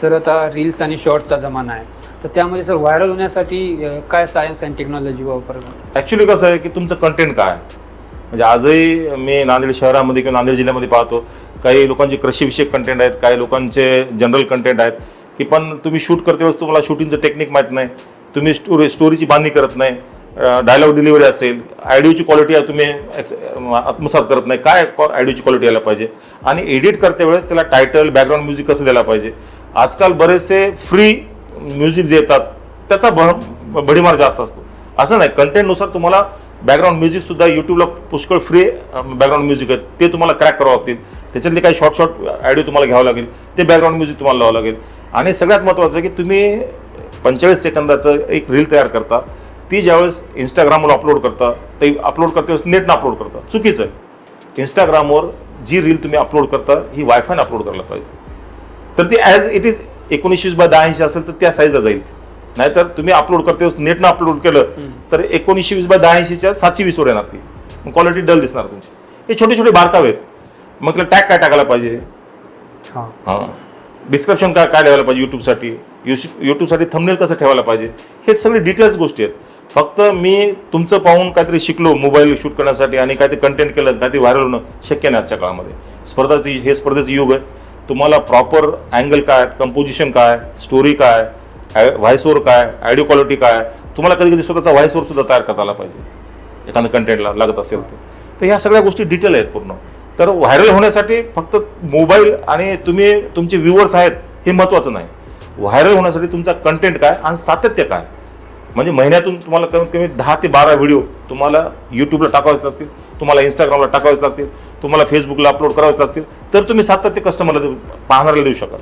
Sir आता reels आणि शॉर्ट्सचा जमाना आहे, तर त्यामध्ये सर व्हायरल होण्यासाठी काय सायन्स आणि टेक्नॉलॉजी वापरतात? ॲक्च्युली कसं आहे की तुमचं कंटेंट काय आहे. म्हणजे आजही मी नांदेड शहरामध्ये किंवा नांदेड जिल्ह्यामध्ये पाहतो काही लोकांचे कृषीविषयक कंटेंट आहेत, काही लोकांचे जनरल कंटेंट आहेत की पण तुम्ही शूट करते वेळेस तुम्हाला शूटिंगचं टेक्निक माहीत नाही, तुम्ही स्टोरीची बांधणी करत नाही, डायलॉग डिलिव्हरी असेल, ऑडिओची क्वालिटी तुम्ही आत्मसात करत नाही, काय ऑडिओची क्वालिटी यायला पाहिजे, आणि एडिट करते वेळेस त्याला टायटल बॅकग्राऊंड म्युझिक कसं द्यायला पाहिजे. आजकाल बरेचसे फ्री म्युझिक जे येतात त्याचा भडीमार जास्त असतो. असं नाही, कंटेंटनुसार तुम्हाला बॅकग्राऊंड म्युझिकसुद्धा यूट्यूबला पुष्कळ फ्री बॅकग्राऊंड म्युझिक आहेत, ते तुम्हाला क्रॅक करावं लागतील. त्याच्यातले काही शॉर्ट ऑडिओ तुम्हाला घ्यावं लागेल, ते बॅकग्राऊंड म्युझिक तुम्हाला लावावं लागेल. आणि सगळ्यात महत्त्वाचं की तुम्ही 45 सेकंदाचं एक रील तयार करता, ती ज्यावेळेस इंस्टाग्रामवर अपलोड करता, ते अपलोड करते वेळेस नेटनं अपलोड करता, चुकीचं आहे. इंस्टाग्रामवर जी रील तुम्ही अपलोड करता ही वायफायनं अपलोड करायला पाहिजे. तर ती ॲज इट इज 1920x1080 असेल तर त्या साईजला जाईल. नाहीतर तुम्ही अपलोड करते वेळेस नेटनं अपलोड केलं तर 1920x1080च्या 720 वर येणार ती, क्वालिटी डल दिसणार तुमची. हे छोटे छोटे बारकावे आहेत. मग त्याला टॅग काय टाकायला पाहिजे, हां डिस्क्रिप्शन काय काय लिहायला पाहिजे, यूट्यूबसाठी थंबनेल कसं ठेवायला पाहिजे, हे सगळे डिटेल्स गोष्टी आहेत. फक्त मी तुमचं पाहून काहीतरी शिकलो मोबाईल शूट करण्यासाठी आणि काहीतरी कंटेंट केलं, काहीतरी व्हायरल होणं शक्य नाही आजच्या काळामध्ये. स्पर्धेचं युग आहे. तुम्हाला प्रॉपर अँगल काय, कंपोजिशन काय, स्टोरी काय, व्हॉइस ओव्हर काय, ऑडिओ क्वालिटी काय, तुम्हाला कधी कधी स्वतःचा व्हॉइस ओव्हर सुद्धा तयार करता आला पाहिजे एखाद्या कंटेंटला लागत असेल तर ह्या सगळ्या गोष्टी डिटेल आहेत पूर्ण. तर व्हायरल होण्यासाठी फक्त मोबाईल आणि तुम्ही तुमचे व्ह्युअर्स आहेत हे महत्त्वाचं नाही. व्हायरल होण्यासाठी तुमचा कंटेंट काय आणि सातत्य काय. म्हणजे महिन्यातून तुम्हाला कमीत कमी 10 ते 12 व्हिडिओ तुम्हाला यूट्यूबला टाकावेच लागतील, तुम्हाला इंस्टाग्रामला टाकावेच लागतील, तुम्हाला फेसबुकला अपलोड करावेच लागतील, तर तुम्ही सातत्य कस्टमरला पाहणाऱ्याला देऊ शकाल.